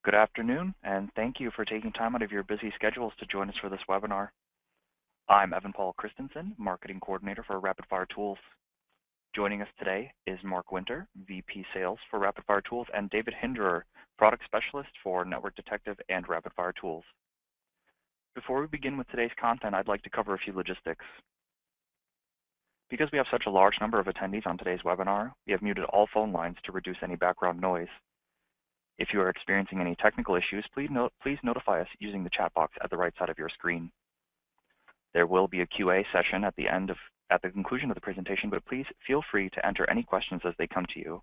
Good afternoon, and thank you for taking time out of your busy schedules to join us for this webinar. I'm Evan Paul Christensen, Marketing Coordinator for RapidFire Tools. Joining us today is Mark Winter, VP Sales for RapidFire Tools, and David Hinderer, Product Specialist for Network Detective and RapidFire Tools. Before we begin with today's content, I'd like to cover a few logistics. Because we have such a large number of attendees on today's webinar, we have muted all phone lines to reduce any background noise. If you are experiencing any technical issues, please notify us using the chat box at the right side of your screen. There will be a QA session at the conclusion of the presentation, but please feel free to enter any questions as they come to you.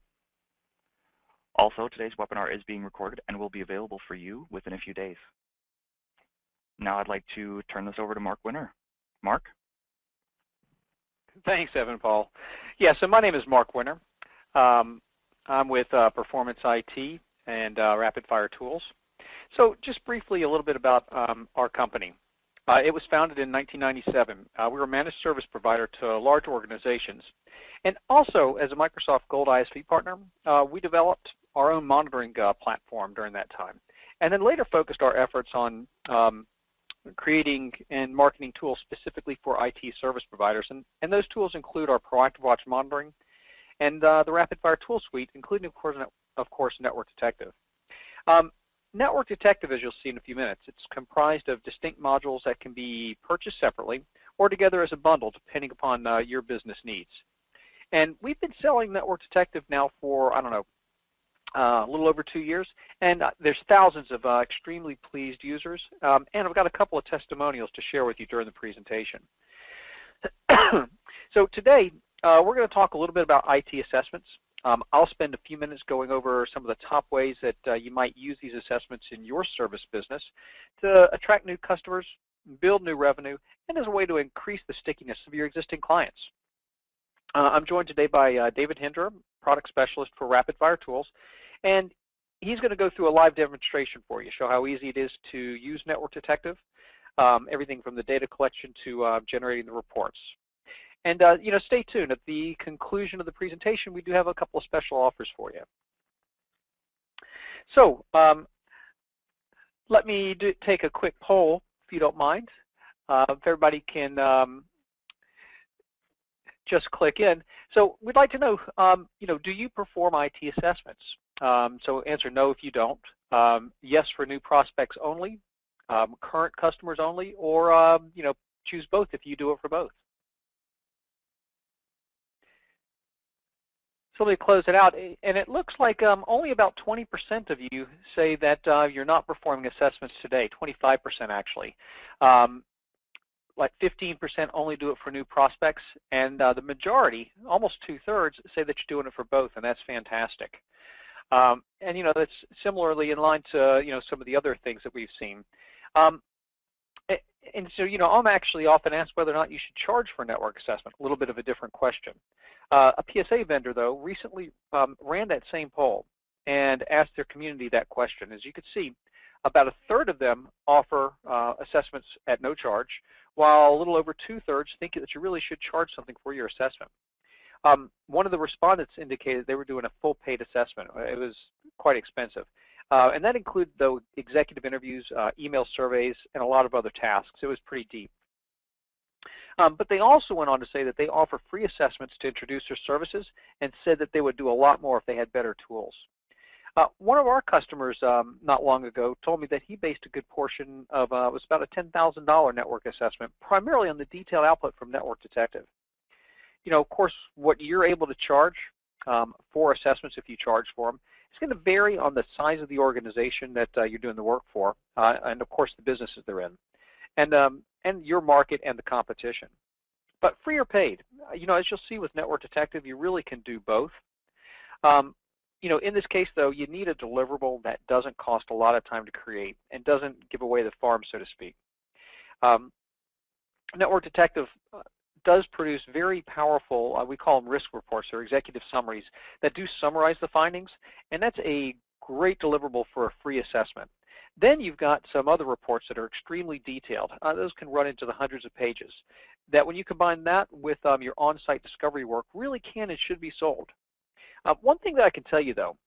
Also, today's webinar is being recorded and will be available for you within a few days. Now I'd like to turn this over to Mark Winter. Mark? Thanks, Evan Paul. Yeah, so my name is Mark Winter. I'm with Performance IT and RapidFire Tools. So just briefly a little bit about our company. It was founded in 1997. We were a managed service provider to large organizations. And also, as a Microsoft Gold ISV partner, we developed our own monitoring platform during that time. And then later focused our efforts on creating and marketing tools specifically for IT service providers. And those tools include our Proactive Watch monitoring and the RapidFire tool suite, including, of course, Network Detective. Network Detective, as you'll see in a few minutes, it's comprised of distinct modules that can be purchased separately or together as a bundle, depending upon your business needs. And we've been selling Network Detective now for, I don't know, a little over 2 years, and there's thousands of extremely pleased users, and I've got a couple of testimonials to share with you during the presentation. So today, we're going to talk a little bit about IT assessments. I'll spend a few minutes going over some of the top ways that you might use these assessments in your service business to attract new customers, build new revenue, and as a way to increase the stickiness of your existing clients. I'm joined today by David Hinderer, Product Specialist for RapidFire Tools, and he's going to go through a live demonstration for you, show how easy it is to use Network Detective, everything from the data collection to generating the reports. And stay tuned. At the conclusion of the presentation, we do have a couple of special offers for you. So let me take a quick poll, if you don't mind. If everybody can just click in. So we'd like to know, do you perform IT assessments? So answer no if you don't. Yes for new prospects only, current customers only, or choose both if you do it for both. So let me close it out, and it looks like only about 20% of you say that you're not performing assessments today, 25% actually. Like 15% only do it for new prospects, and the majority, almost 2/3, say that you're doing it for both, and that's fantastic. And that's similarly in line to some of the other things that we've seen. And so I'm actually often asked whether or not you should charge for network assessment. A little bit of a different question. A PSA vendor, though, recently ran that same poll and asked their community that question. As you can see, about 1/3 of them offer assessments at no charge, while a little over 2/3 think that you really should charge something for your assessment. One of the respondents indicated they were doing a full paid assessment. It was quite expensive. And that included, though, executive interviews, email surveys, and a lot of other tasks. It was pretty deep. But they also went on to say that they offer free assessments to introduce their services and said that they would do a lot more if they had better tools. One of our customers not long ago told me that he based a good portion of, it was about a $10,000 network assessment, primarily on the detailed output from Network Detective. Of course, what you're able to charge for assessments, if you charge for them, it's going to vary on the size of the organization that you're doing the work for, and of course the businesses they're in, and your market and the competition. But free or paid, as you'll see with Network Detective, you really can do both. In this case, though, you need a deliverable that doesn't cost a lot of time to create and doesn't give away the farm, so to speak. Network Detective does produce very powerful, we call them risk reports or executive summaries that do summarize the findings, and that's a great deliverable for a free assessment. Then you've got some other reports that are extremely detailed. Those can run into the hundreds of pages. That when you combine that with your on-site discovery work, really can and should be sold. One thing that I can tell you, though,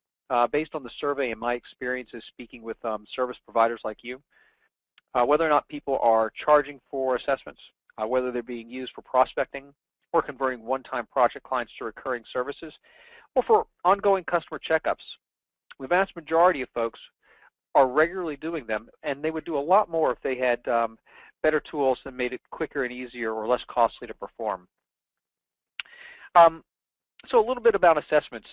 based on the survey and my experiences speaking with service providers like you, whether or not people are charging for assessments, whether they're being used for prospecting or converting one-time project clients to recurring services, or for ongoing customer checkups. The vast majority of folks are regularly doing them, and they would do a lot more if they had better tools that made it quicker and easier or less costly to perform. So a little bit about assessments.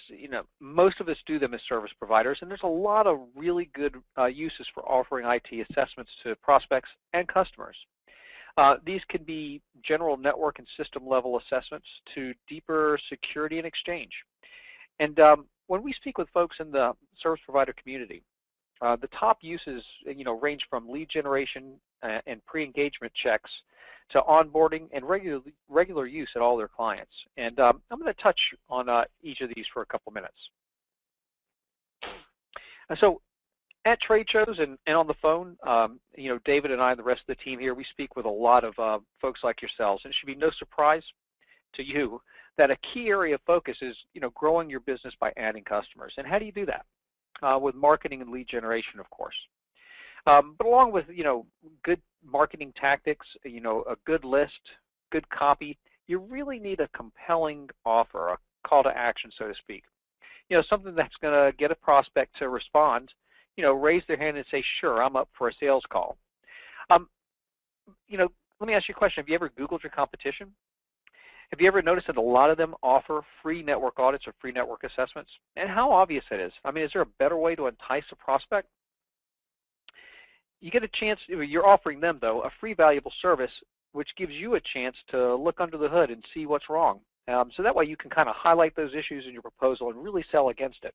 Most of us do them as service providers, and there's a lot of really good uses for offering IT assessments to prospects and customers. These can be general network and system level assessments to deeper security and exchange. And when we speak with folks in the service provider community, the top uses range from lead generation and pre-engagement checks to onboarding and regular use at all their clients. And I'm going to touch on each of these for a couple minutes. And so at trade shows and on the phone, David and I and the rest of the team here, we speak with a lot of folks like yourselves. And it should be no surprise to you that a key area of focus is growing your business by adding customers. And how do you do that? With marketing and lead generation, of course. But along with good marketing tactics, a good list, good copy, you really need a compelling offer, a call to action, so to speak. Something that's going to get a prospect to respond, raise their hand and say, sure, I'm up for a sales call. Let me ask you a question. Have you ever Googled your competition? Have you ever noticed that a lot of them offer free network audits or free network assessments? And how obvious it is. I mean, is there a better way to entice a prospect? You get a chance, you're offering them, though, a free valuable service which gives you a chance to look under the hood and see what's wrong. So that way you can kind of highlight those issues in your proposal and really sell against it.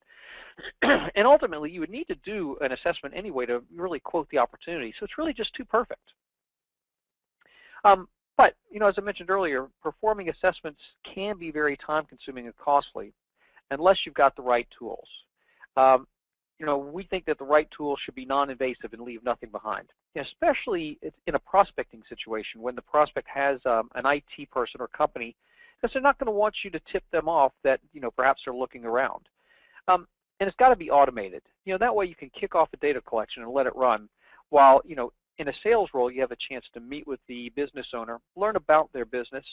And ultimately, you would need to do an assessment anyway to really quote the opportunity. So it's really just too perfect. But, as I mentioned earlier, performing assessments can be very time-consuming and costly unless you've got the right tools. We think that the right tools should be non-invasive and leave nothing behind, especially in a prospecting situation when the prospect has an IT person or company, because they're not going to want you to tip them off that, perhaps they're looking around. And it's got to be automated. That way you can kick off a data collection and let it run while, in a sales role, you have a chance to meet with the business owner, learn about their business,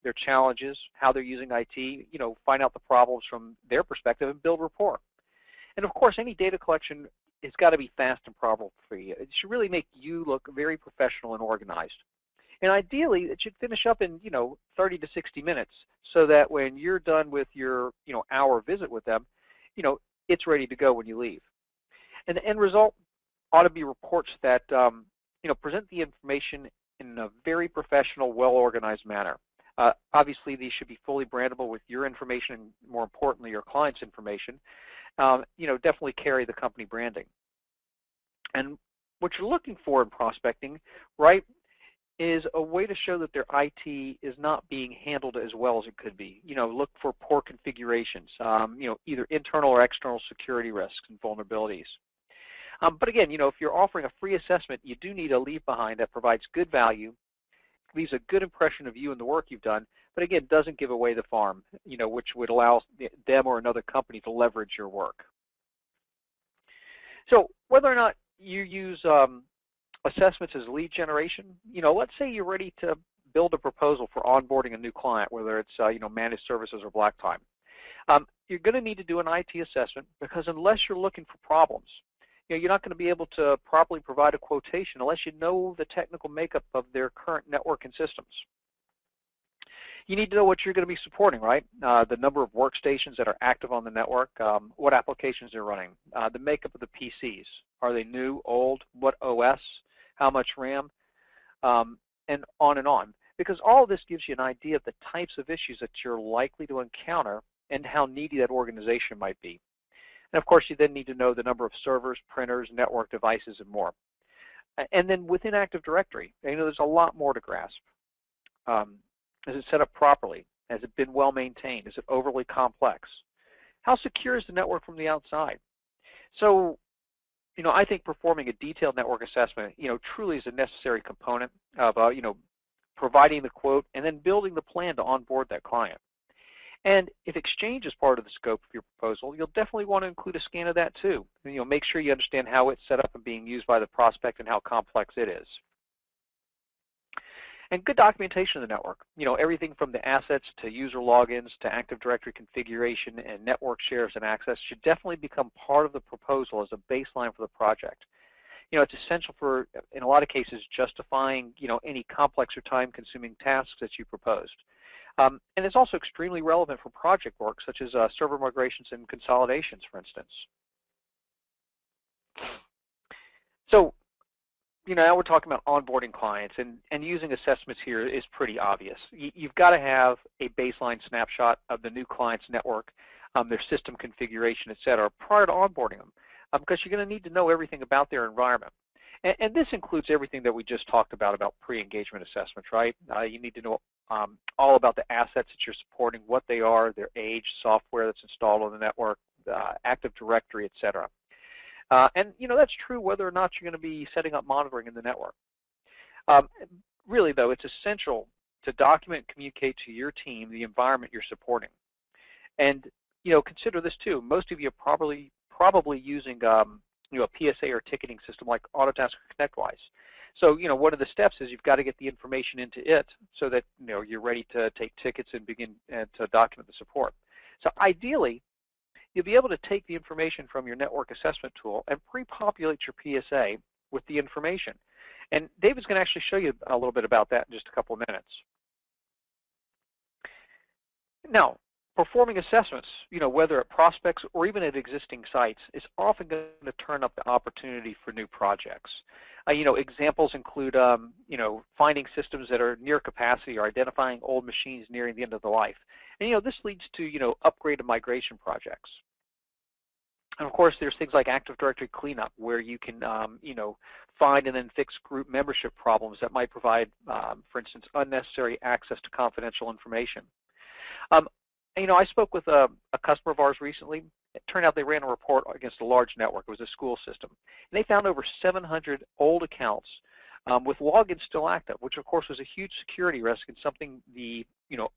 their challenges, how they're using IT, find out the problems from their perspective and build rapport. And of course, any data collection has got to be fast and problem-free. It should really make you look very professional and organized. And ideally, it should finish up in, 30 to 60 minutes so that when you're done with your, hour visit with them, it's ready to go when you leave. And the end result ought to be reports that, present the information in a very professional, well-organized manner. Obviously, these should be fully brandable with your information and, more importantly, your client's information. Definitely carry the company branding. And what you're looking for in prospecting, right, is a way to show that their IT is not being handled as well as it could be. Look for poor configurations, either internal or external security risks and vulnerabilities. But again, if you're offering a free assessment, you do need a leave behind that provides good value, leaves a good impression of you and the work you've done, but again, doesn't give away the farm, which would allow them or another company to leverage your work. So whether or not you use assessments as lead generation, let's say you're ready to build a proposal for onboarding a new client, whether it's managed services or Black Time. You're going to need to do an IT assessment because unless you're looking for problems, you're not going to be able to properly provide a quotation unless you know the technical makeup of their current network and systems. You need to know what you're going to be supporting, right? The number of workstations that are active on the network, what applications they're running, the makeup of the PCs. Are they new, old, what OS, how much RAM, and on. Because all of this gives you an idea of the types of issues that you're likely to encounter and how needy that organization might be. And of course, you then need to know the number of servers, printers, network devices, and more. And then within Active Directory, there's a lot more to grasp. Is it set up properly? Has it been well maintained? Is it overly complex? How secure is the network from the outside? So, I think performing a detailed network assessment, truly is a necessary component of, providing the quote and then building the plan to onboard that client. And if Exchange is part of the scope of your proposal, you'll definitely want to include a scan of that too. And you'll make sure you understand how it's set up and being used by the prospect and how complex it is. And good documentation of the network. Everything from the assets to user logins to Active Directory configuration and network shares and access should definitely become part of the proposal as a baseline for the project. It's essential for, in a lot of cases, justifying, any complex or time-consuming tasks that you proposed. And it's also extremely relevant for project work, such as server migrations and consolidations, for instance. So, now we're talking about onboarding clients, and using assessments here is pretty obvious. You've got to have a baseline snapshot of the new client's network, their system configuration, et cetera, prior to onboarding them, because you're going to need to know everything about their environment. And this includes everything that we just talked about pre-engagement assessments, right? You need to know all about the assets that you're supporting, what they are, their age, software that's installed on the network, Active Directory, et cetera. And that's true whether or not you're going to be setting up monitoring in the network. Really, though, it's essential to document and communicate to your team the environment you're supporting. And consider this too. Most of you are probably using a PSA or ticketing system like Autotask or ConnectWise. So one of the steps is you've got to get the information into it so that you're ready to take tickets and begin to document the support. So ideally, you'll be able to take the information from your network assessment tool and pre-populate your PSA with the information. And David's going to actually show you a little bit about that in just a couple of minutes. Now, performing assessments, whether at prospects or even at existing sites, is often going to turn up the opportunity for new projects. Examples include, finding systems that are near capacity or identifying old machines nearing the end of the life. And, this leads to, upgrade and migration projects. And of course, there's things like Active Directory cleanup, where you can, find and then fix group membership problems that might provide, for instance, unnecessary access to confidential information. I spoke with a customer of ours recently. It turned out they ran a report against a large network. It was a school system. And they found over 700 old accounts with logins still active, which of course was a huge security risk and something the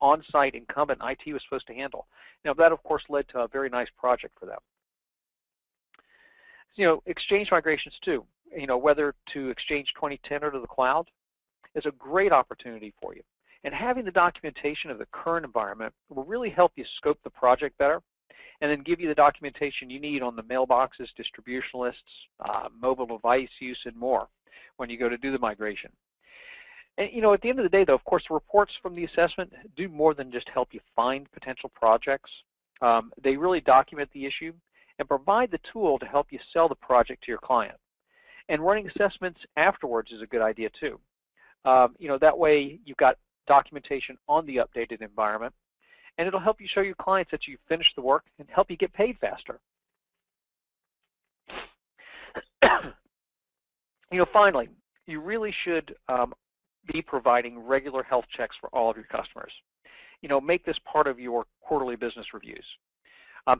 on-site incumbent IT was supposed to handle. Now that of course led to a very nice project for them. Exchange migrations too, whether to Exchange 2010 or to the cloud, is a great opportunity for you. And having the documentation of the current environment will really help you scope the project better, and then give you the documentation you need on the mailboxes, distribution lists, mobile device use, and more when you go to do the migration. And at the end of the day, though, of course, the reports from the assessment do more than just help you find potential projects. They really document the issue and provide the tool to help you sell the project to your client. And running assessments afterwards is a good idea too. That way you've got documentation on the updated environment, and it'll help you show your clients that you've finished the work and help you get paid faster. Finally, you really should be providing regular health checks for all of your customers. Make this part of your quarterly business reviews.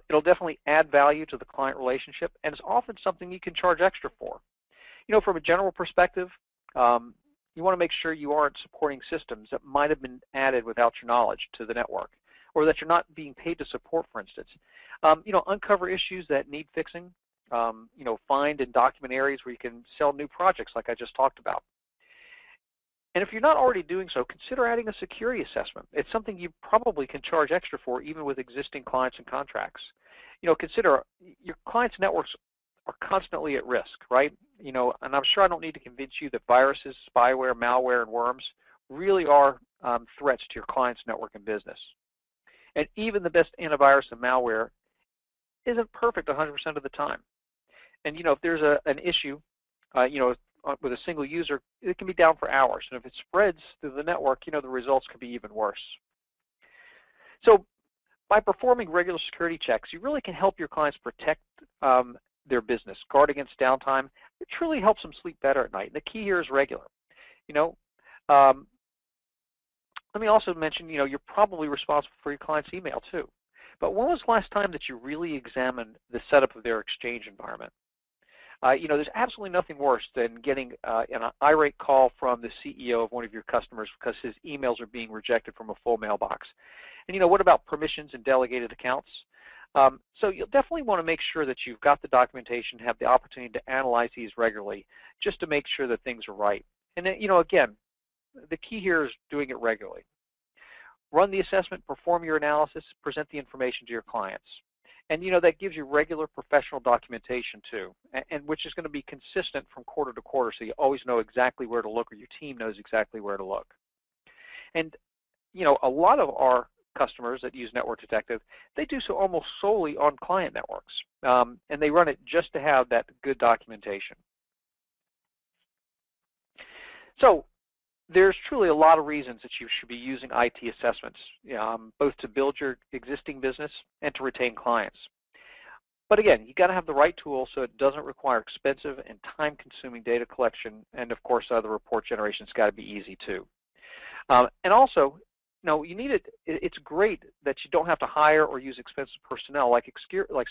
It'll definitely add value to the client relationship, and it's often something you can charge extra for. From a general perspective, you want to make sure you aren't supporting systems that might have been added without your knowledge to the network, or that you're not being paid to support, for instance. Uncover issues that need fixing. Find and document areas where you can sell new projects like I just talked about. And if you're not already doing so, consider adding a security assessment. It's something you probably can charge extra for even with existing clients and contracts. Consider your clients' networks are constantly at risk, right? And I'm sure I don't need to convince you that viruses, spyware, malware, and worms really are threats to your client's network and business. And even the best antivirus and malware isn't perfect 100% of the time. And if there's an issue, with a single user, it can be down for hours. And if it spreads through the network, the results can be even worse. So by performing regular security checks, you really can help your clients protect their business, guard against downtime. It truly helps them sleep better at night. And the key here is regular. Let me also mention, you're probably responsible for your client's email too. But when was the last time that you really examined the setup of their Exchange environment? There's absolutely nothing worse than getting an irate call from the CEO of one of your customers because his emails are being rejected from a full mailbox. And what about permissions and delegated accounts? So you'll definitely want to make sure that you've got the documentation, have the opportunity to analyze these regularly, just to make sure that things are right. And then, again, the key here is doing it regularly. Run the assessment, perform your analysis, present the information to your clients. And that gives you regular professional documentation too, and which is going to be consistent from quarter to quarter, so you always know exactly where to look, or your team knows exactly where to look. And a lot of our customers that use Network Detective, they do so almost solely on client networks, and they run it just to have that good documentation. So there's truly a lot of reasons that you should be using IT assessments, both to build your existing business and to retain clients. But again, you got to have the right tool so it doesn't require expensive and time-consuming data collection, and of course, the report generation's got to be easy too. And also, you need it. It's great that you don't have to hire or use expensive personnel like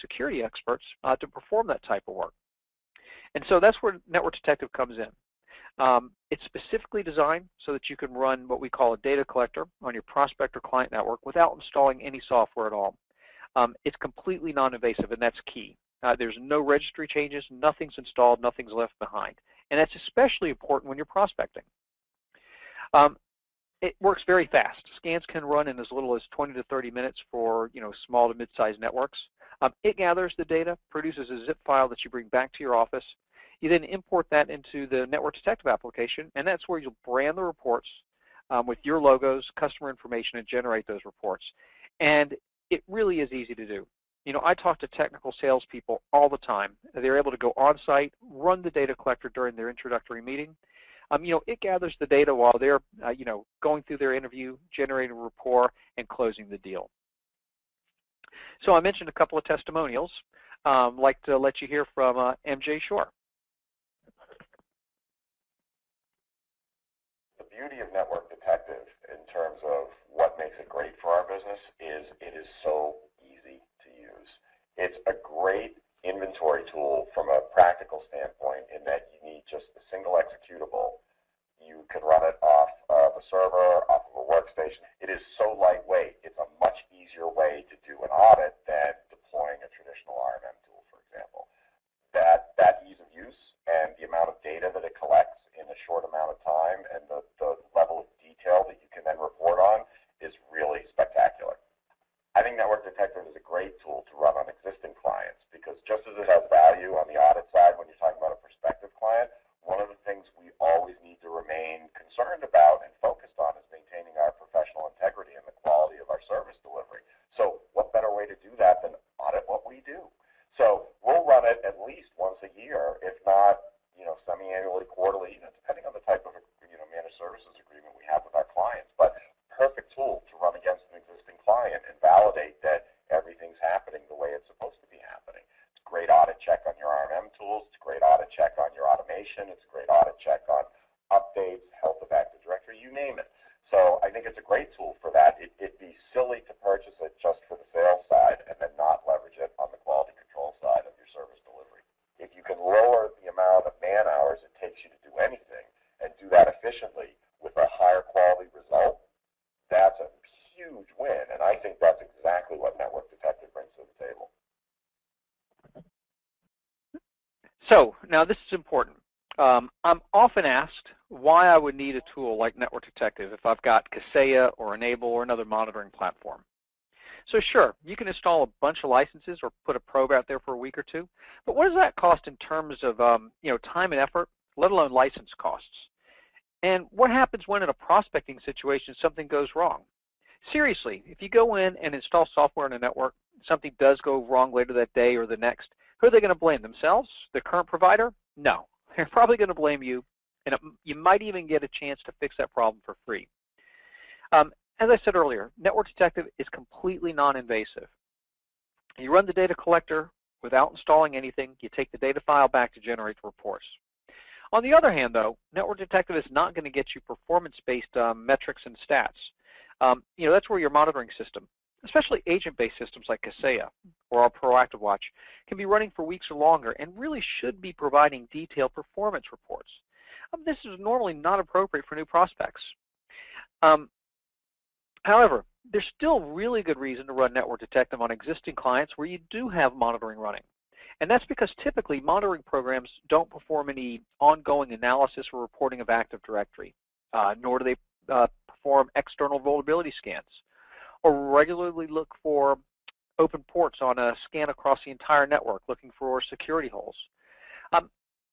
security experts to perform that type of work. And so that's where Network Detective comes in. It's specifically designed so that you can run what we call a data collector on your prospect or client network without installing any software at all. It's completely non-invasive, and that's key. There's no registry changes, nothing's installed, nothing's left behind. And that's especially important when you're prospecting. It works very fast. Scans can run in as little as 20 to 30 minutes for small to mid-sized networks. It gathers the data, produces a zip file that you bring back to your office. You then import that into the Network Detective application, and that's where you'll brand the reports with your logos, customer information, and generate those reports. And it really is easy to do. I talk to technical salespeople all the time. They're able to go on-site, run the data collector during their introductory meeting. It gathers the data while they're, going through their interview, generating a rapport, and closing the deal. So I mentioned a couple of testimonials. I'd like to let you hear from MJ Shore. The beauty of Network Detective in terms of what makes it great for our business is it is so easy to use. It's a great inventory tool from a practical standpoint in that you need just a single executable. You can run it off of a server, off of a workstation. It is so lightweight. It's a much easier way to do an audit than deploying a traditional RMM tool, for example. That ease of use and the amount of data that it collects in a short amount of time and the level of detail that you can then report on is really spectacular. I think Network Detective is a great tool to run on existing clients because just as it has value on the audit side when you're talking about a prospective client, one of the things we always need to remain concerned about and focused on is maintaining our professional integrity and the quality of our service delivery. So what better way to do that than audit what we do? So we'll run it at least once a year, if not, semi-annually, quarterly, depending on the type of, managed services agreement we have with our clients. But perfect tool to run against an existing client and validate that everything's happening the way it's supposed to be happening. It's a great audit check on your RMM tools. It's a great audit check on your automation. It's a great audit check on updates, health of Active Directory, you name it. So I think it's a great tool for that. It'd be silly to purchase it just for the sales side and then not leverage it on the quality control side of your service delivery. If you can lower the amount of man hours it takes you to do anything and do that efficiently with a higher quality result, that's a huge win. And I think that's exactly what Network Detective brings to the table. So now this is important. I'm often asked why I would need a tool like Network Detective if I've got Kaseya or N-able or another monitoring platform. So sure, you can install a bunch of licenses or put a probe out there for a week or two, but what does that cost in terms of time and effort, let alone license costs? And what happens when in a prospecting situation something goes wrong? Seriously, if you go in and install software on a network, something does go wrong later that day or the next, who are they going to blame? Themselves? The current provider? No. They're probably going to blame you, and you might even get a chance to fix that problem for free. As I said earlier, Network Detective is completely non-invasive. You run the data collector without installing anything. You take the data file back to generate the reports. On the other hand, though, Network Detective is not going to get you performance-based metrics and stats. That's where your monitoring system especially agent-based systems like Kaseya or our Proactive Watch, can be running for weeks or longer and really should be providing detailed performance reports. This is normally not appropriate for new prospects. However, there's still really good reason to run Network Detective on existing clients where you do have monitoring running. And that's because typically monitoring programs don't perform any ongoing analysis or reporting of Active Directory, nor do they perform external vulnerability scans or regularly look for open ports on a scan across the entire network looking for security holes.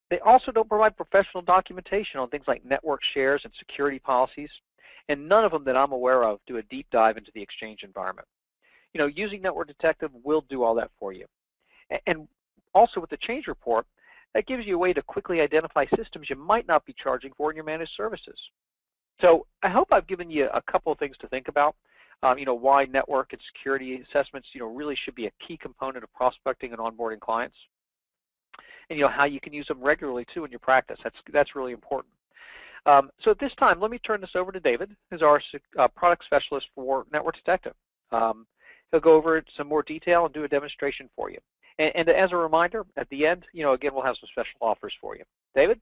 They also don't provide professional documentation on things like network shares and security policies, and none of them that I'm aware of do a deep dive into the Exchange environment. You know, using Network Detective will do all that for you. And also with the change report, that gives you a way to quickly identify systems you might not be charging for in your managed services. So I hope I've given you a couple of things to think about. You know, why network and security assessments, you know, really should be a key component of prospecting and onboarding clients. And, you know, how you can use them regularly, too, in your practice. That's really important. So at this time, let me turn this over to David, who's our product specialist for Network Detective. He'll go over some more detail and do a demonstration for you. And as a reminder, at the end, you know, again, we'll have some special offers for you. David?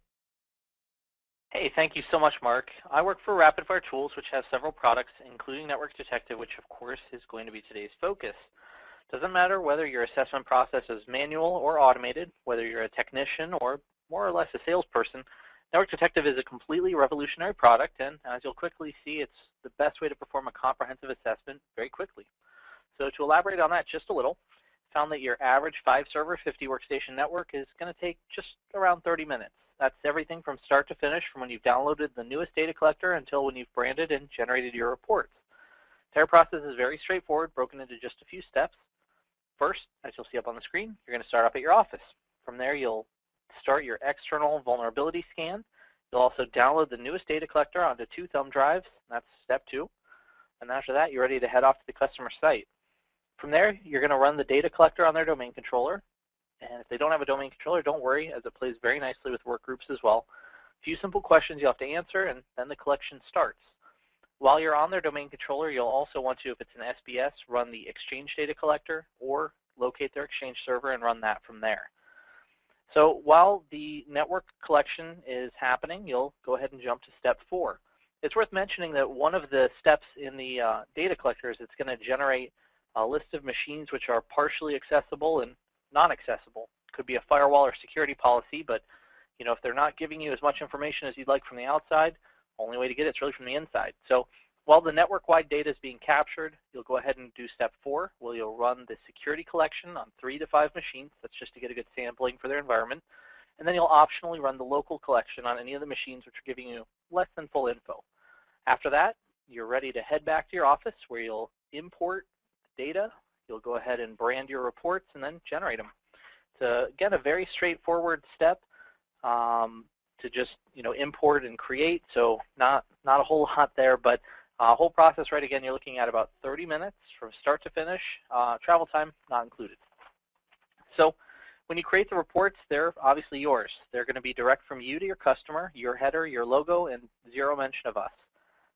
Hey, thank you so much, Mark. I work for RapidFire Tools, which has several products, including Network Detective, which of course is going to be today's focus. Doesn't matter whether your assessment process is manual or automated, whether you're a technician or more or less a salesperson, Network Detective is a completely revolutionary product, and as you'll quickly see, it's the best way to perform a comprehensive assessment very quickly. So to elaborate on that just a little, found that your average 5-server, 50-workstation network is going to take just around 30 minutes. That's everything from start to finish, from when you've downloaded the newest data collector until when you've branded and generated your reports. The entire process is very straightforward, broken into just a few steps. First, as you'll see up on the screen, you're going to start up at your office. From there, you'll start your external vulnerability scan. You'll also download the newest data collector onto 2 thumb drives. That's step 2. And after that, you're ready to head off to the customer site. From there, you're going to run the data collector on their domain controller. And if they don't have a domain controller, don't worry, as it plays very nicely with workgroups as well. A few simple questions you'll have to answer, and then the collection starts. While you're on their domain controller, you'll also want to, if it's an SBS, run the Exchange data collector or locate their Exchange server and run that from there. So while the network collection is happening, you'll go ahead and jump to step 4. It's worth mentioning that one of the steps in the data collector is it's going to generate a list of machines which are partially accessible and non-accessible. Could be a firewall or security policy, but you know, if they're not giving you as much information as you'd like from the outside, only way to get it is really from the inside. So while the network-wide data is being captured, you'll go ahead and do step 4, where you'll run the security collection on 3 to 5 machines. That's just to get a good sampling for their environment. And then you'll optionally run the local collection on any of the machines which are giving you less than full info. After that, you're ready to head back to your office where you'll import data. You'll go ahead and brand your reports and then generate them. It's, again, a very straightforward step to just, you know, import and create. So not a whole lot there, but whole process, right, again, you're looking at about 30 minutes from start to finish, travel time not included. So when you create the reports, they're obviously yours. They're going to be direct from you to your customer, your header, your logo, and zero mention of us.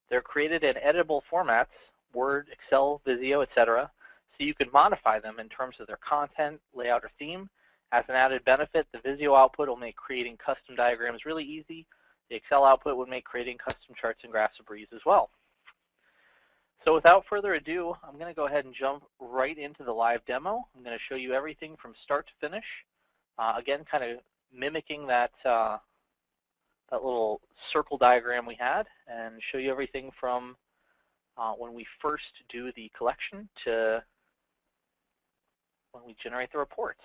They're created in editable formats, Word, Excel, Visio, etc., so you can modify them in terms of their content, layout, or theme. As an added benefit, the Visio output will make creating custom diagrams really easy. The Excel output would make creating custom charts and graphs a breeze as well. So without further ado, I'm going to go ahead and jump right into the live demo. I'm going to show you everything from start to finish. Again, kind of mimicking that, that little circle diagram we had, and show you everything from when we first do the collection to when we generate the reports.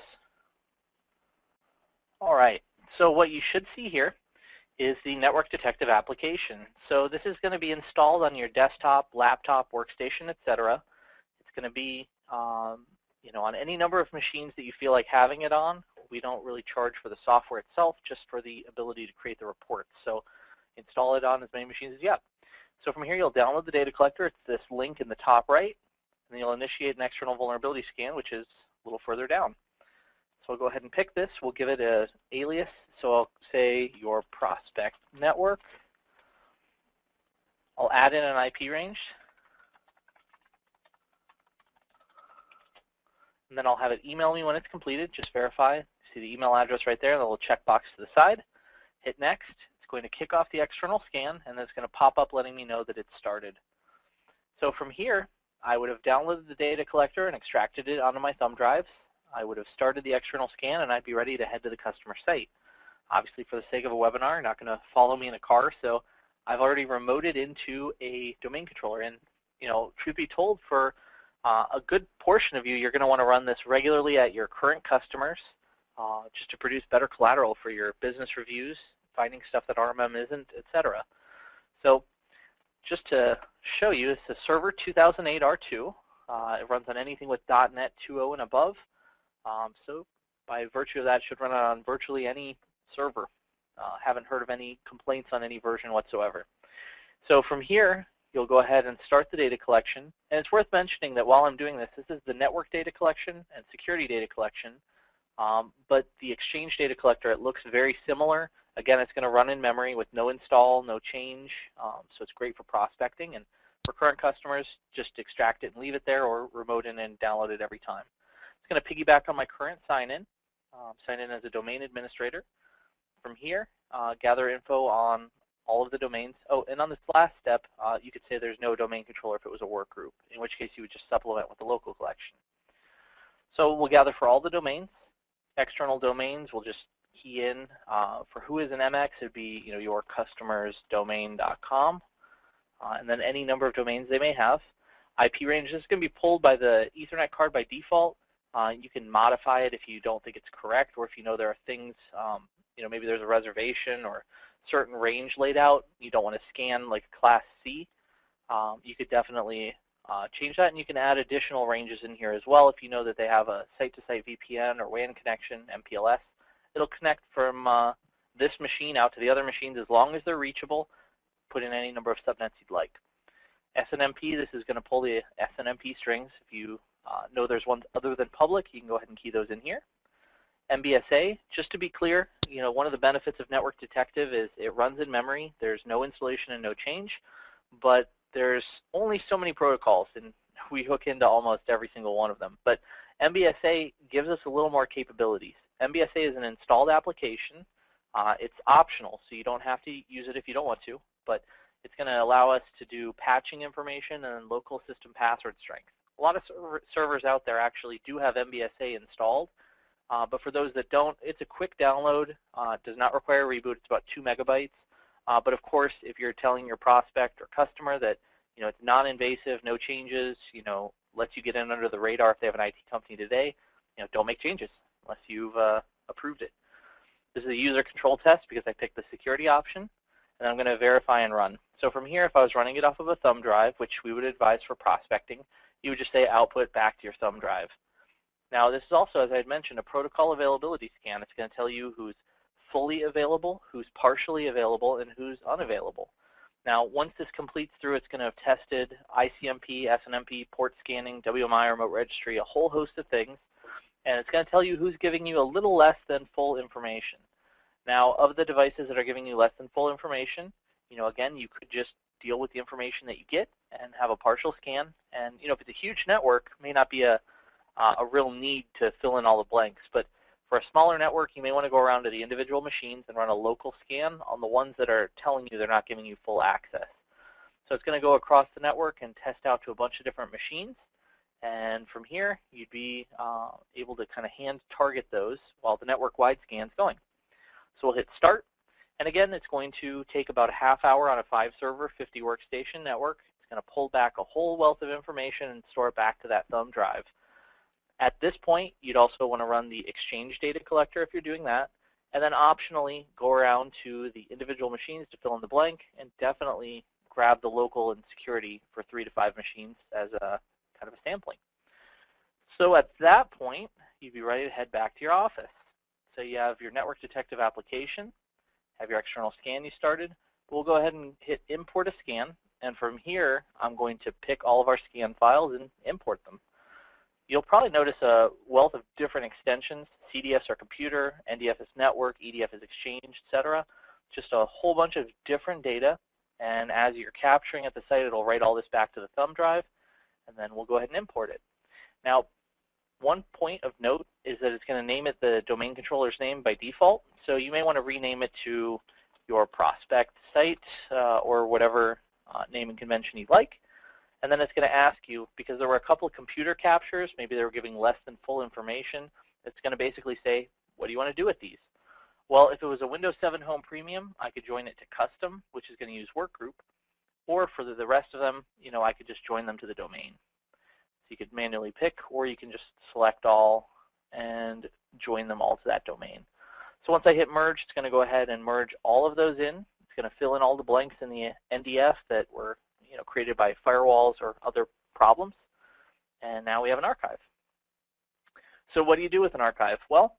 All right, so what you should see here is the Network Detective application. So this is going to be installed on your desktop, laptop, workstation, etc. It's going to be you know, on any number of machines that you feel like having it on. We don't really charge for the software itself, just for the ability to create the reports. So install it on as many machines as you have. So from here, you'll download the data collector. It's this link in the top right. And then you'll initiate an external vulnerability scan, which is a little further down. So I'll go ahead and pick this. We'll give it an alias. So I'll say your prospect network. I'll add in an IP range. and then I'll have it email me when it's completed. Just verify. See the email address right there, the little checkbox to the side. Hit next. It's going to kick off the external scan, and then it's going to pop up letting me know that it's started. So from here, I would have downloaded the data collector and extracted it onto my thumb drives. I would have started the external scan, and I'd be ready to head to the customer site. Obviously, for the sake of a webinar, you're not going to follow me in a car, so I've already remoted into a domain controller. And, you know, truth be told, for a good portion of you, you're going to want to run this regularly at your current customers just to produce better collateral for your business reviews, finding stuff that RMM isn't, etc. So just to show you, it's a Server 2008 R2. It runs on anything with .NET 2.0 and above. So by virtue of that, it should run on virtually any server. Haven't heard of any complaints on any version whatsoever. So from here, you'll go ahead and start the data collection. And it's worth mentioning that while I'm doing this, this is the network data collection and security data collection. But the Exchange data collector, it looks very similar. Again, it's going to run in memory with no install, no change. So it's great for prospecting. And for current customers, just extract it and leave it there, or remote in and download it every time. It's going to piggyback on my current sign-in. Sign in as a domain administrator. From here, gather info on all of the domains. Oh, and on this last step, you could say there's no domain controller if it was a work group, in which case you would just supplement with the local collection. So we'll gather for all the domains. External domains, we'll just key in. For who is an MX, it would be yourcustomersdomain.com, and then any number of domains they may have. IP range is going to be pulled by the Ethernet card by default. You can modify it if you don't think it's correct, or if you know there are things, maybe there's a reservation or certain range laid out. You don't want to scan like Class C. You could definitely change that, and you can add additional ranges in here as well if you know that they have a site-to-site VPN or WAN connection, MPLS. It'll connect from this machine out to the other machines as long as they're reachable. Put in any number of subnets you'd like. SNMP, this is going to pull the SNMP strings. If you know there's ones other than public, you can go ahead and key those in here. MBSA, just to be clear, one of the benefits of Network Detective is it runs in memory. There's no installation and no change, but there's only so many protocols, and we hook into almost every single one of them. But MBSA gives us a little more capabilities. MBSA is an installed application. It's optional, so you don't have to use it if you don't want to, but it's going to allow us to do patching information and local system password strength. A lot of servers out there actually do have MBSA installed, but for those that don't, it's a quick download. It does not require a reboot. It's about 2 megabytes. But of course, if you're telling your prospect or customer that it's non-invasive, no changes, lets you get in under the radar if they have an IT company today, don't make changes unless you've approved it. This is a user control test because I picked the security option, and I'm going to verify and run. So from here, if I was running it off of a thumb drive, which we would advise for prospecting, you would just say output back to your thumb drive. Now, this is also, as I had mentioned, a protocol availability scan. It's going to tell you who's fully available, who's partially available, and who's unavailable. Now, once this completes through, it's going to have tested ICMP, SNMP, port scanning, WMI, remote registry, a whole host of things, and it's going to tell you who's giving you a little less than full information. Now, of the devices that are giving you less than full information, again, you could just deal with the information that you get and have a partial scan. And, if it's a huge network, it may not be a real need to fill in all the blanks, but for a smaller network, you may want to go around to the individual machines and run a local scan on the ones that are telling you they're not giving you full access. So it's going to go across the network and test out to a bunch of different machines. And from here, you'd be able to kind of hand target those while the network-wide scan's going. So we'll hit start. And again, it's going to take about a half hour on a 5-server, 50-workstation network. It's going to pull back a whole wealth of information and store it back to that thumb drive. At this point, you'd also want to run the Exchange data collector if you're doing that, and then optionally go around to the individual machines to fill in the blank, and definitely grab the local and security for 3 to 5 machines as a kind of a sampling. So at that point, you'd be ready to head back to your office. So you have your Network Detective application, have your external scan you started. We'll go ahead and hit import a scan, and from here, I'm going to pick all of our scan files and import them. You'll probably notice a wealth of different extensions. CDS or computer, NDF is network, EDF is exchange, etc. Just a whole bunch of different data, and as you're capturing at the site, it'll write all this back to the thumb drive, and then we'll go ahead and import it. Now, One point of note is that it's going to name it the domain controller's name by default. So you may want to rename it to your prospect site or whatever naming convention you'd like. And then it's going to ask you, because there were a couple of computer captures, maybe they were giving less than full information, it's going to basically say, what do you want to do with these? Well, if it was a Windows 7 Home Premium, I could join it to custom, which is going to use workgroup. Or for the rest of them, I could just join them to the domain. So you could manually pick, or you can just select all and join them all to that domain. So once I hit merge, it's going to go ahead and merge all of those in. It's going to fill in all the blanks in the NDF that were created by firewalls or other problems. And now we have an archive. So what do you do with an archive? Well,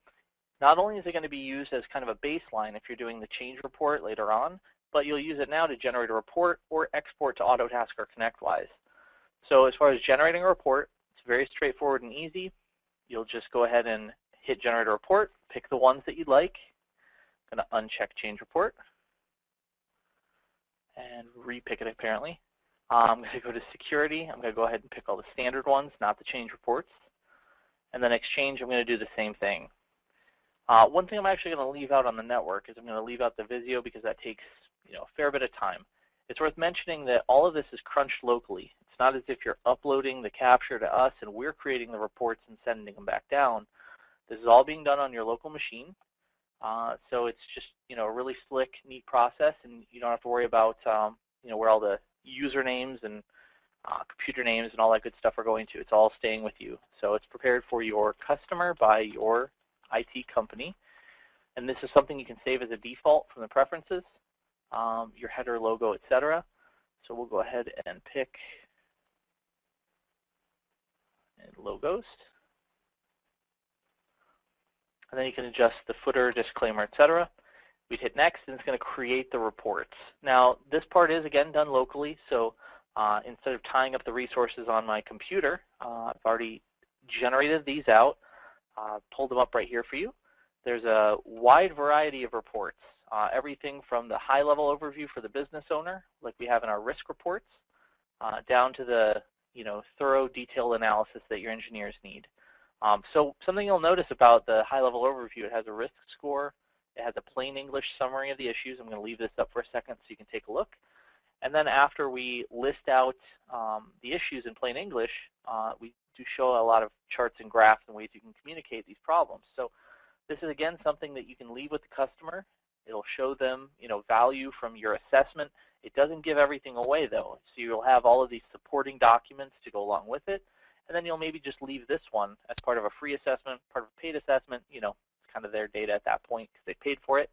not only is it going to be used as kind of a baseline if you're doing the change report later on, but you'll use it now to generate a report or export to Autotask or ConnectWise. So as far as generating a report, it's very straightforward and easy. You'll just go ahead and hit generate a report, pick the ones that you'd like. I'm going to uncheck change report and repick it apparently. I'm going to go to security. I'm going to go ahead and pick all the standard ones, not the change reports. And then Exchange, I'm going to do the same thing. One thing I'm actually going to leave out on the network is I'm going to leave out the Visio because that takes a fair bit of time. It's worth mentioning that all of this is crunched locally. It's not as if you're uploading the capture to us and we're creating the reports and sending them back down. This is all being done on your local machine. So it's just a really slick, neat process, and you don't have to worry about where all the usernames and computer names and all that good stuff are going to. It's all staying with you. So it's prepared for your customer by your IT company. And this is something you can save as a default from the preferences, your header, logo, etc. So we'll go ahead and pick logos. And then you can adjust the footer, disclaimer, etc. We'd hit next, and it's going to create the reports. Now, this part is, again, done locally. So instead of tying up the resources on my computer, I've already generated these out, pulled them up right here for you. There's a wide variety of reports, everything from the high-level overview for the business owner, like we have in our risk reports, down to the thorough, detailed analysis that your engineers need. So something you'll notice about the high-level overview, it has a risk score, it has a plain English summary of the issues. I'm going to leave this up for a second so you can take a look. And then after we list out the issues in plain English, we do show a lot of charts and graphs and ways you can communicate these problems. So this is, again, something that you can leave with the customer. It'll show them value from your assessment. It doesn't give everything away, though. So you'll have all of these supporting documents to go along with it. And then you'll maybe just leave this one as part of a free assessment, part of a paid assessment. It's kind of their data at that point because they paid for it.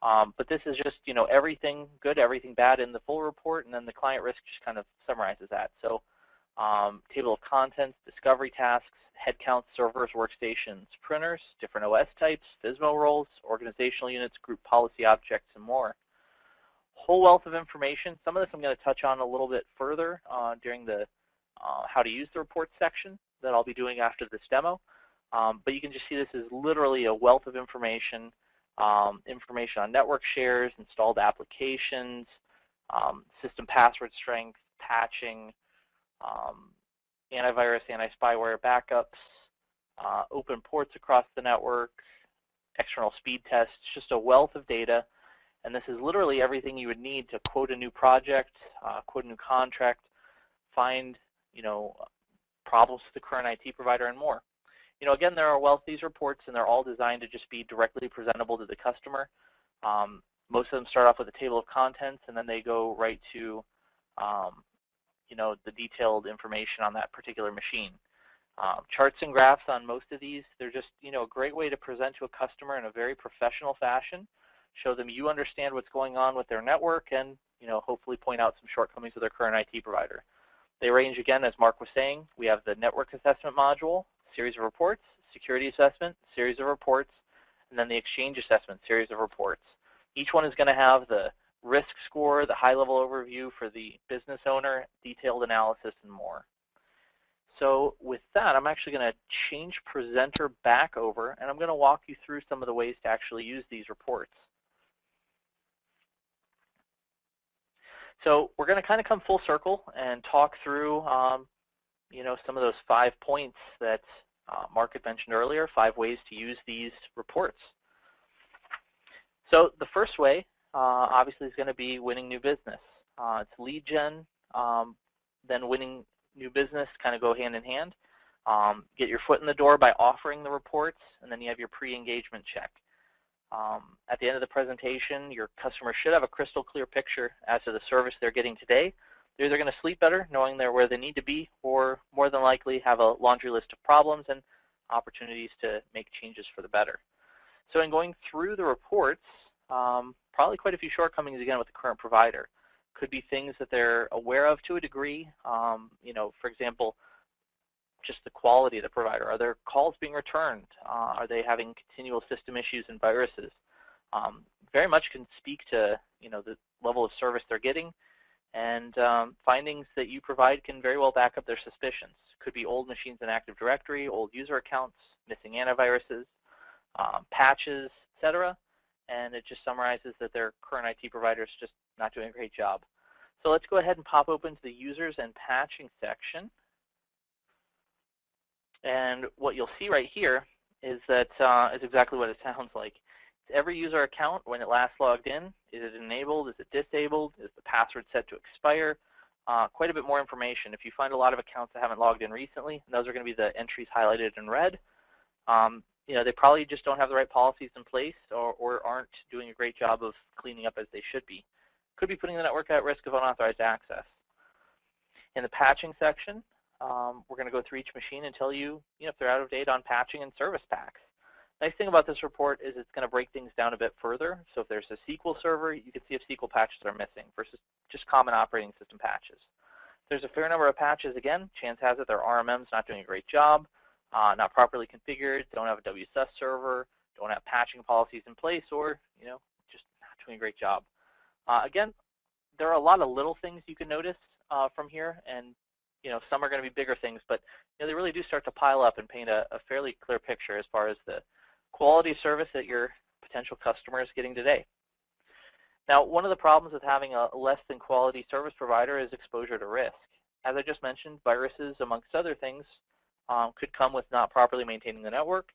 But this is just, everything good, everything bad in the full report, and then the client risk just kind of summarizes that. So table of contents, discovery tasks, headcounts, servers, workstations, printers, different OS types, FSMO roles, organizational units, group policy objects, and more. Whole wealth of information. Some of this I'm going to touch on a little bit further during the how to use the report section that I'll be doing after this demo. But you can just see this is literally a wealth of information. Information on network shares, installed applications, system password strength, patching, antivirus, anti-spyware backups, open ports across the network, external speed tests, just a wealth of data. And this is literally everything you would need to quote a new project, quote a new contract, find problems with the current IT provider, and more. Again, there are a wealth of these reports, and they're all designed to just be directly presentable to the customer. Most of them start off with a table of contents, and then they go right to, the detailed information on that particular machine. Charts and graphs on most of these, they're just, a great way to present to a customer in a very professional fashion, show them you understand what's going on with their network, and, hopefully point out some shortcomings of their current IT provider. They range, again, as Mark was saying, we have the network assessment module, series of reports, security assessment, series of reports, and then the exchange assessment, series of reports. Each one is going to have the risk score, the high-level overview for the business owner, detailed analysis, and more. So with that, I'm actually going to change presenter back over, and I'm going to walk you through some of the ways to actually use these reports. So we're going to kind of come full circle and talk through some of those 5 points that Mark had mentioned earlier, 5 ways to use these reports. So the first way, obviously, is going to be winning new business. It's lead gen, then winning new business kind of go hand in hand. Get your foot in the door by offering the reports, and then you have your pre-engagement check. At the end of the presentation, your customer should have a crystal clear picture as to the service they're getting today. They're either going to sleep better knowing they're where they need to be, or more than likely have a laundry list of problems and opportunities to make changes for the better. So in going through the reports, probably quite a few shortcomings again with the current provider. Could be things that they're aware of to a degree. For example, just the quality of the provider. Are their calls being returned? Are they having continual system issues and viruses? Very much can speak to the level of service they're getting, and findings that you provide can very well back up their suspicions. Could be old machines in Active Directory, old user accounts, missing antiviruses, patches, etc. And it just summarizes that their current IT provider is just not doing a great job. So let's go ahead and pop open to the users and patching section. And what you'll see right here is that is exactly what it sounds like. It's every user account when it last logged in. Is it enabled? Is it disabled? Is the password set to expire? Quite a bit more information. If you find a lot of accounts that haven't logged in recently, those are going to be the entries highlighted in red. They probably just don't have the right policies in place, or aren't doing a great job of cleaning up as they should be. Could be putting the network at risk of unauthorized access. In the patching section, we're going to go through each machine and tell you, if they're out of date on patching and service packs. Nice thing about this report is it's going to break things down a bit further. So if there's a SQL server, you can see if SQL patches are missing versus just common operating system patches. If there's a fair number of patches, again, chance has it their RMM's not doing a great job, not properly configured, don't have a WSUS server, don't have patching policies in place, or just not doing a great job. Again, there are a lot of little things you can notice from here, and some are going to be bigger things, but they really do start to pile up and paint a fairly clear picture as far as the quality of service that your potential customer is getting today. Now, one of the problems with having a less than quality service provider is exposure to risk. As I just mentioned, viruses, amongst other things, could come with not properly maintaining the network.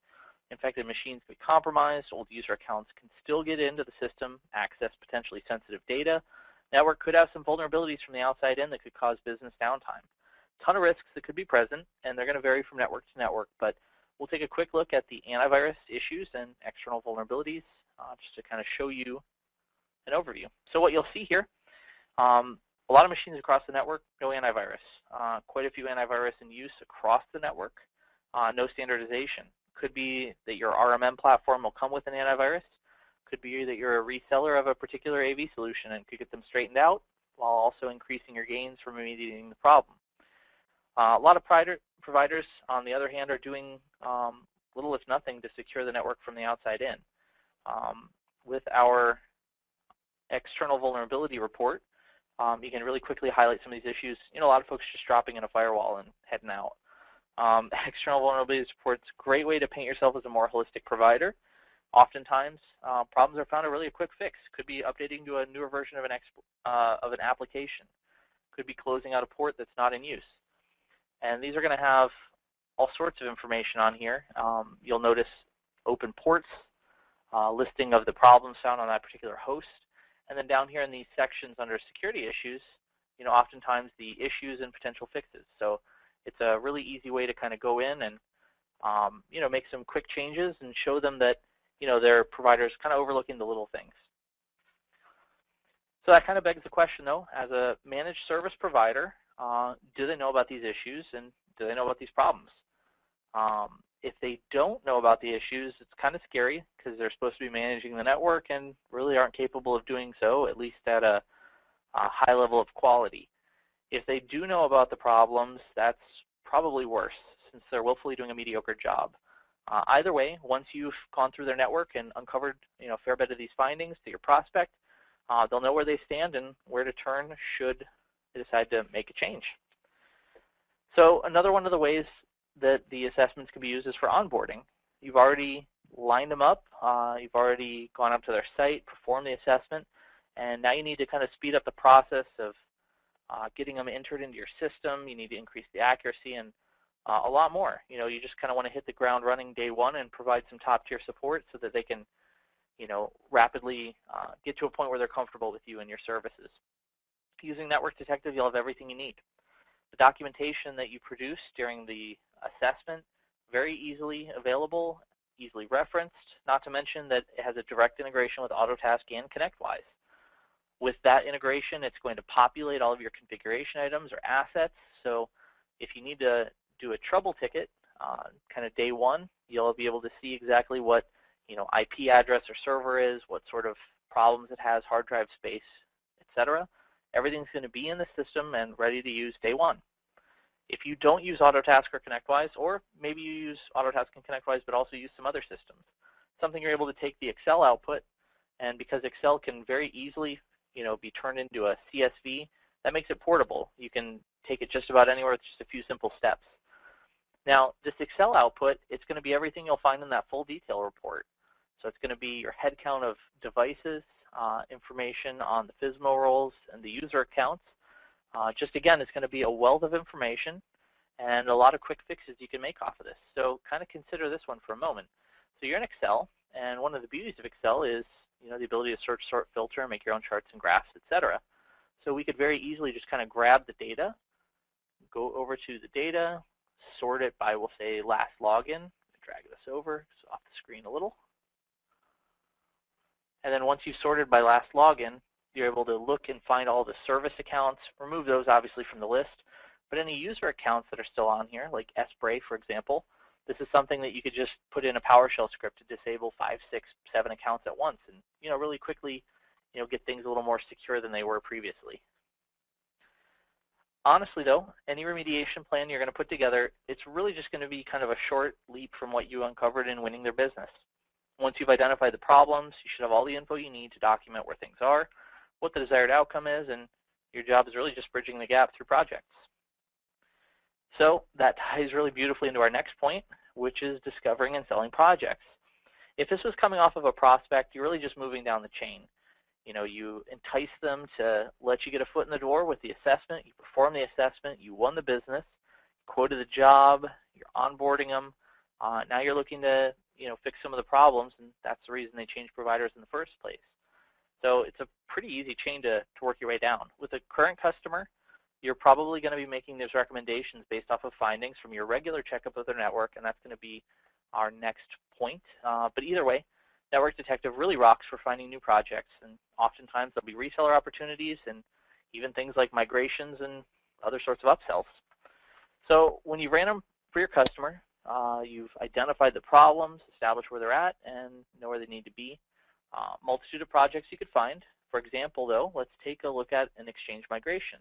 Infected machines could be compromised. Old user accounts can still get into the system, access potentially sensitive data. Network could have some vulnerabilities from the outside in that could cause business downtime. Ton of risks that could be present, and they're going to vary from network to network, but we'll take a quick look at the antivirus issues and external vulnerabilities just to kind of show you an overview. So what you'll see here, a lot of machines across the network, no antivirus. Quite a few antivirus in use across the network, no standardization. Could be that your RMM platform will come with an antivirus. Could be that you're a reseller of a particular AV solution and could get them straightened out while also increasing your gains from remediating the problem. A lot of providers, on the other hand, are doing little if nothing to secure the network from the outside in. With our external vulnerability report, you can really quickly highlight some of these issues. A lot of folks just dropping in a firewall and heading out. External vulnerabilities reports, great way to paint yourself as a more holistic provider. Oftentimes, problems are found a really quick fix. Could be updating to a newer version of an application. Could be closing out a port that's not in use. And these are going to have all sorts of information on here. You'll notice open ports, listing of the problems found on that particular host, and then down here in these sections under security issues, oftentimes the issues and potential fixes. So it's a really easy way to kind of go in and make some quick changes and show them that their provider's kind of overlooking the little things. So that kind of begs the question, though, as a managed service provider, do they know about these issues and do they know about these problems? If they don't know about the issues, it's kind of scary because they're supposed to be managing the network and really aren't capable of doing so, at least at a high level of quality. If they do know about the problems, that's probably worse since they're willfully doing a mediocre job. Either way, once you've gone through their network and uncovered a fair bit of these findings to your prospect, they'll know where they stand and where to turn should they decide to make a change. So another one of the ways that the assessments can be used is for onboarding. You've already lined them up, you've already gone up to their site, performed the assessment, and now you need to kind of speed up the process of getting them entered into your system. You need to increase the accuracy and a lot more. You know, you just kind of want to hit the ground running day one and provide some top-tier support so that they can, you know, rapidly get to a point where they're comfortable with you and your services. Using Network Detective, you'll have everything you need. The documentation that you produce during the assessment, very easily available, easily referenced, not to mention that it has a direct integration with Autotask and ConnectWise. With that integration, it's going to populate all of your configuration items or assets. So if you need to do a trouble ticket, kind of day one, you'll be able to see exactly what, you know, IP address or server is, what sort of problems it has, hard drive space, etc. Everything's going to be in the system and ready to use day one. If you don't use Autotask or ConnectWise, or maybe you use Autotask and ConnectWise but also use some other systems, something you're able to take the Excel output, and because Excel can very easily, you know, be turned into a CSV, that makes it portable. You can take it just about anywhere with just a few simple steps. Now, this Excel output, it's going to be everything you'll find in that full detail report. So it's going to be your head count of devices, information on the FSMO roles and the user accounts. Just again, it's going to be a wealth of information and a lot of quick fixes you can make off of this. So kind of consider this one for a moment. So you're in Excel, and one of the beauties of Excel is, you know, the ability to search, sort, filter, and make your own charts and graphs, etc. So we could very easily just kind of grab the data, go over to the data, sort it by, we'll say, last login, drag this over, so off the screen a little. And then once you've sorted by last login, you're able to look and find all the service accounts, remove those obviously from the list, but any user accounts that are still on here, like Spray, for example, this is something that you could just put in a PowerShell script to disable 5, 6, 7 accounts at once and, you know, really quickly, you know, get things a little more secure than they were previously. Honestly though, any remediation plan you're going to put together, it's really just going to be kind of a short leap from what you uncovered in winning their business. Once you've identified the problems, you should have all the info you need to document where things are, what the desired outcome is, and your job is really just bridging the gap through projects. So that ties really beautifully into our next point, which is discovering and selling projects. If this was coming off of a prospect, you're really just moving down the chain. You know, you entice them to let you get a foot in the door with the assessment, you perform the assessment, you won the business, quoted the job, you're onboarding them. Now you're looking to, you know, fix some of the problems, and that's the reason they changed providers in the first place. So it's a pretty easy chain to work your way down. With a current customer, you're probably going to be making those recommendations based off of findings from your regular checkup of their network, and that's going to be our next point. But either way, Network Detective really rocks for finding new projects, and oftentimes there'll be reseller opportunities and even things like migrations and other sorts of upsells. So when you ran them for your customer, you've identified the problems, established where they're at, and know where they need to be. Multitude of projects you could find. For example, though, let's take a look at an Exchange migration.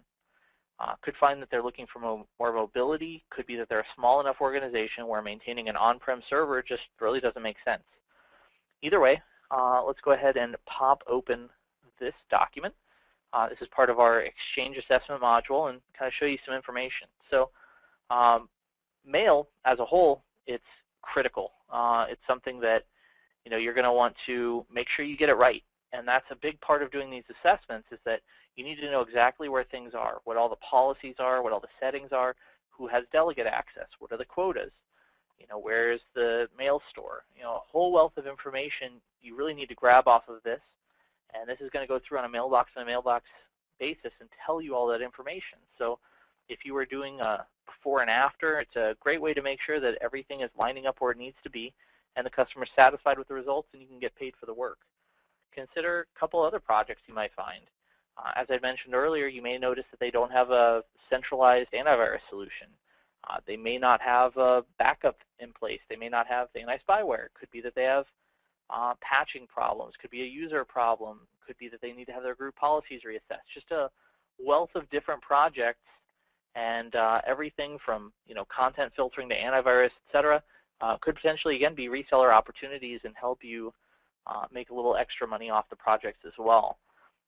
Could find that they're looking for more mobility. Could be that they're a small enough organization where maintaining an on-prem server just really doesn't make sense. Either way, let's go ahead and pop open this document. This is part of our Exchange assessment module, and kind of show you some information. So mail as a whole, it's critical. It's something that, you know, you're going to want to make sure you get it right. And that's a big part of doing these assessments, is that you need to know exactly where things are, what all the policies are, what all the settings are, who has delegate access, what are the quotas, you know, where's the mail store, you know, a whole wealth of information you really need to grab off of this. And this is going to go through on a mailbox basis and tell you all that information. So if you were doing a before and after, it's a great way to make sure that everything is lining up where it needs to be and the customer is satisfied with the results and you can get paid for the work. Consider a couple other projects you might find. As I mentioned earlier, you may notice that they don't have a centralized antivirus solution. They may not have a backup in place. They may not have anti-spyware. It could be that they have patching problems. Could be a user problem. Could be that they need to have their group policies reassessed. Just a wealth of different projects, and everything from, you know, content filtering to antivirus, etc. Could potentially again be reseller opportunities and help you make a little extra money off the projects as well.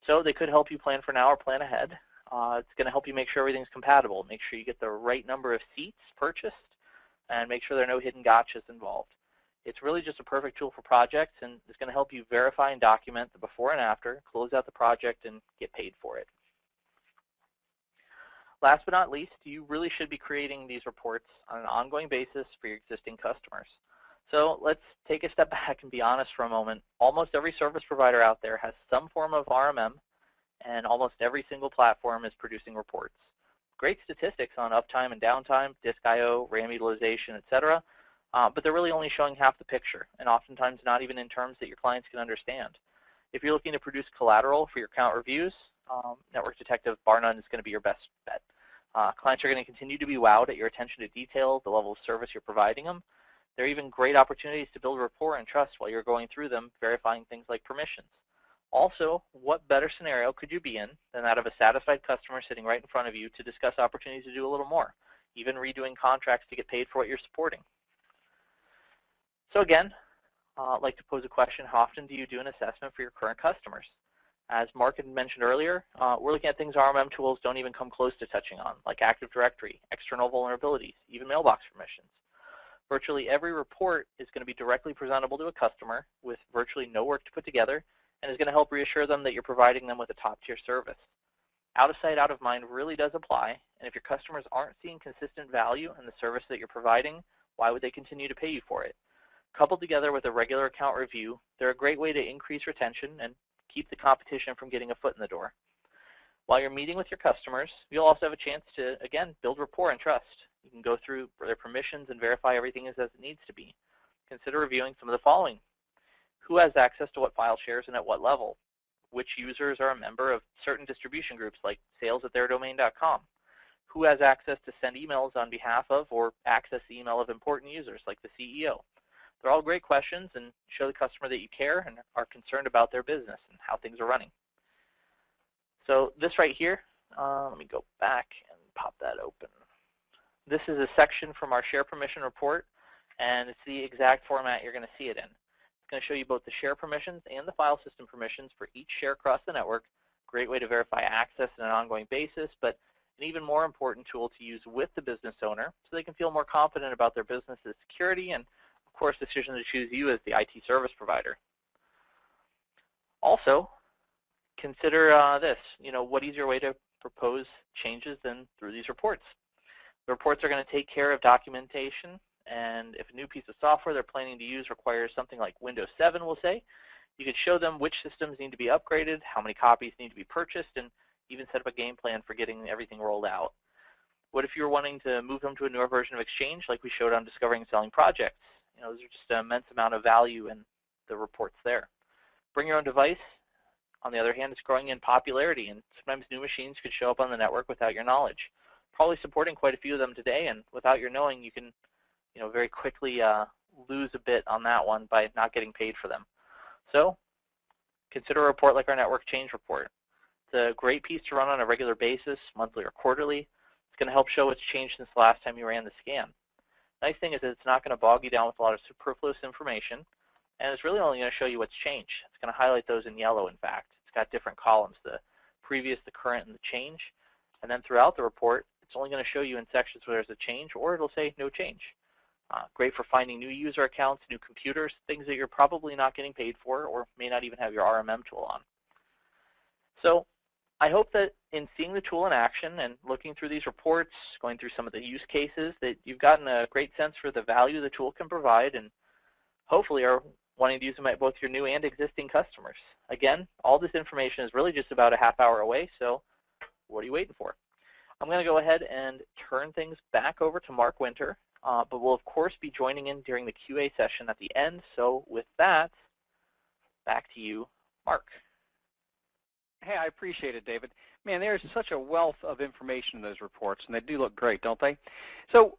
So they could help you plan for now or plan ahead. It's going to help you make sure everything's compatible, make sure you get the right number of seats purchased, and make sure there are no hidden gotchas involved. It's really just a perfect tool for projects, and it's going to help you verify and document the before and after, close out the project, and get paid for it. Last but not least, you really should be creating these reports on an ongoing basis for your existing customers. So let's take a step back and be honest for a moment. Almost every service provider out there has some form of RMM, and almost every single platform is producing reports. Great statistics on uptime and downtime, disk I/O, RAM utilization, etc., but they're really only showing half the picture, and oftentimes not even in terms that your clients can understand. If you're looking to produce collateral for your account reviews, Network Detective, bar none, is going to be your best bet. Clients are going to continue to be wowed at your attention to detail, the level of service you're providing them. There are even great opportunities to build rapport and trust while you're going through them, verifying things like permissions. Also, what better scenario could you be in than that of a satisfied customer sitting right in front of you to discuss opportunities to do a little more, even redoing contracts to get paid for what you're supporting? So again, I'd like to pose a question: how often do you do an assessment for your current customers? As Mark had mentioned earlier, we're looking at things RMM tools don't even come close to touching on, like Active Directory, external vulnerabilities, even mailbox permissions. Virtually every report is going to be directly presentable to a customer with virtually no work to put together, and is going to help reassure them that you're providing them with a top-tier service. Out of sight, out of mind really does apply, and if your customers aren't seeing consistent value in the service that you're providing, why would they continue to pay you for it? Coupled together with a regular account review, they're a great way to increase retention and keep the competition from getting a foot in the door. While you're meeting with your customers, you'll also have a chance to, again, build rapport and trust. You can go through their permissions and verify everything is as it needs to be. Consider reviewing some of the following. Who has access to what file shares and at what level? Which users are a member of certain distribution groups like sales@theirdomain.com? Who has access to send emails on behalf of or access the email of important users like the CEO? They're all great questions and show the customer that you care and are concerned about their business and how things are running. So this right here, let me go back and pop that open. This is a section from our share permission report, and it's the exact format you're going to see it in. It's going to show you both the share permissions and the file system permissions for each share across the network. Great way to verify access on an ongoing basis, but an even more important tool to use with the business owner so they can feel more confident about their business's security and, of course, decision to choose you as the IT service provider. Also, consider this. What easier way to propose changes than through these reports? The reports are going to take care of documentation, and if a new piece of software they're planning to use requires something like Windows 7, we'll say, you could show them which systems need to be upgraded, how many copies need to be purchased, and even set up a game plan for getting everything rolled out. What if you were wanting to move them to a newer version of Exchange like we showed on Discovering and Selling Projects? There's just an immense amount of value in the reports there. Bring your own device, on the other hand, is growing in popularity, and sometimes new machines could show up on the network without your knowledge. Probably supporting quite a few of them today, and without your knowing, you can very quickly lose a bit on that one by not getting paid for them. So consider a report like our network change report. It's a great piece to run on a regular basis, monthly or quarterly. It's going to help show what's changed since the last time you ran the scan. Nice thing is that it's not going to bog you down with a lot of superfluous information, and it's really only going to show you what's changed. It's going to highlight those in yellow, in fact. It's got different columns, the previous, the current, and the change. And then throughout the report, it's only going to show you in sections where there's a change, or it'll say no change. Great for finding new user accounts, new computers, things that you're probably not getting paid for or may not even have your RMM tool on. So I hope that in seeing the tool in action and looking through these reports, going through some of the use cases, that you've gotten a great sense for the value the tool can provide, and hopefully are wanting to use them at both your new and existing customers. Again, all this information is really just about a half hour away, so what are you waiting for? I'm going to go ahead and turn things back over to Mark Winter, but we'll of course be joining in during the QA session at the end. So with that, back to you, Mark. Hey, I appreciate it, David. Man, there's such a wealth of information in those reports, and they do look great, don't they? So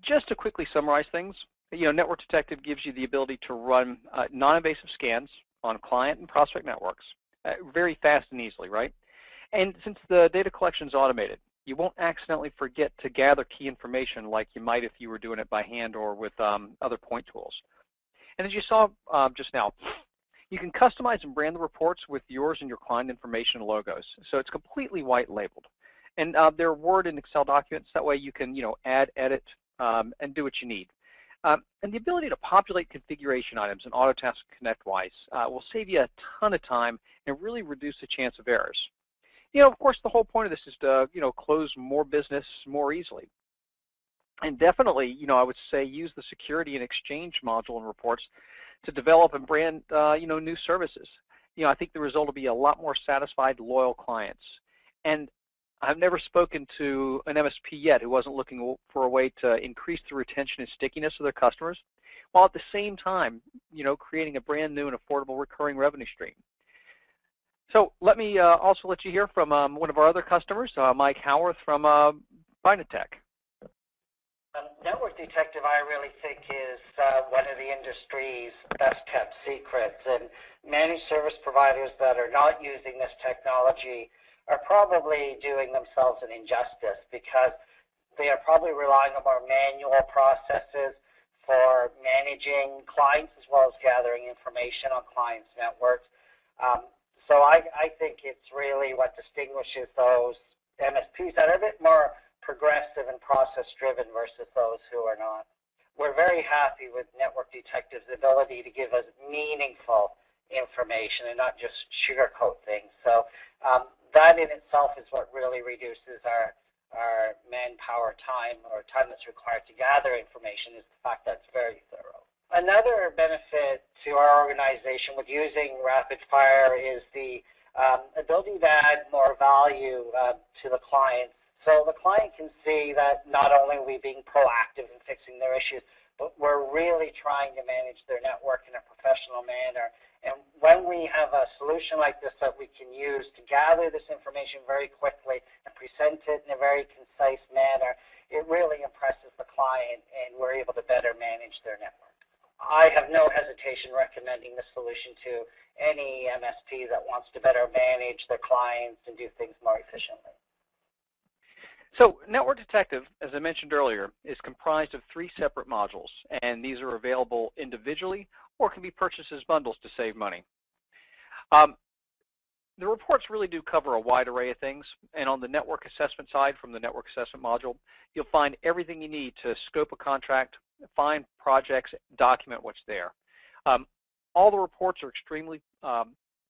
just to quickly summarize things, Network Detective gives you the ability to run non-invasive scans on client and prospect networks very fast and easily, right? And since the data collection is automated, you won't accidentally forget to gather key information like you might if you were doing it by hand or with other point tools. And as you saw just now, you can customize and brand the reports with yours and your client information and logos. So it's completely white labeled. And they're Word and Excel documents. That way you can add, edit, and do what you need. And the ability to populate configuration items in Autotask ConnectWise will save you a ton of time and really reduce the chance of errors. Of course, the whole point of this is to, close more business more easily. And definitely, I would say use the security and exchange module and reports to develop and brand, new services. I think the result will be a lot more satisfied, loyal clients. And I've never spoken to an MSP yet who wasn't looking for a way to increase the retention and stickiness of their customers, while at the same time, creating a brand new and affordable recurring revenue stream. So let me also let you hear from one of our other customers, Mike Howarth from Binatech. Network Detective, I really think, is one of the industry's best-kept secrets. And managed service providers that are not using this technology are probably doing themselves an injustice, because they are probably relying on more manual processes for managing clients as well as gathering information on clients' networks. So I think it's really what distinguishes those MSPs that are a bit more progressive and process-driven versus those who are not. We're very happy with Network Detective's ability to give us meaningful information and not just sugarcoat things. So that in itself is what really reduces our manpower time, or time that's required to gather information, is the fact that it's very thorough. Another benefit to our organization with using RapidFire is the ability to add more value to the clients. So the client can see that not only are we being proactive in fixing their issues, but we're really trying to manage their network in a professional manner. And when we have a solution like this that we can use to gather this information very quickly and present it in a very concise manner, it really impresses the client, and we're able to better manage their network. I have no hesitation recommending this solution to any MSP that wants to better manage their clients and do things more efficiently. So Network Detective, as I mentioned earlier, is comprised of 3 separate modules, and these are available individually or can be purchased as bundles to save money. The reports really do cover a wide array of things, and on the network assessment side, from the network assessment module, you'll find everything you need to scope a contract, find projects, document what's there. All the reports are extremely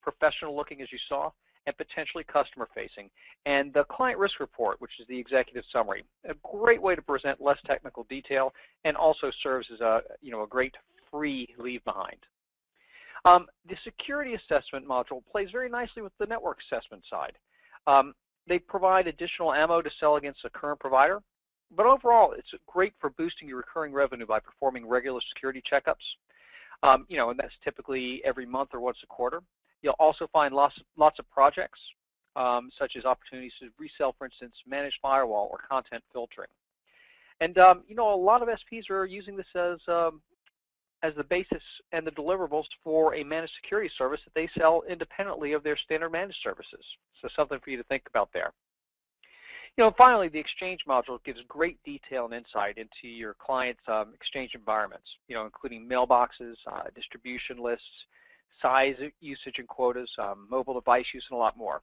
professional looking, as you saw, and potentially customer facing. And the client risk report, which is the executive summary, a great way to present less technical detail, and also serves as a great free leave behind. The security assessment module plays very nicely with the network assessment side. They provide additional ammo to sell against a current provider, but overall it's great for boosting your recurring revenue by performing regular security checkups. And that's typically every month or once a quarter. You'll also find lots of projects, such as opportunities to resell, for instance, managed firewall or content filtering. And a lot of SPs are using this as the basis and the deliverables for a managed security service that they sell independently of their standard managed services. So something for you to think about there. Finally, the exchange module gives great detail and insight into your client's exchange environments, including mailboxes, distribution lists, size, usage and quotas, mobile device use, and a lot more.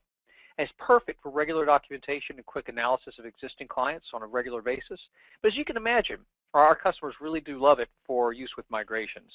And it's perfect for regular documentation and quick analysis of existing clients on a regular basis. But as you can imagine, our customers really do love it for use with migrations.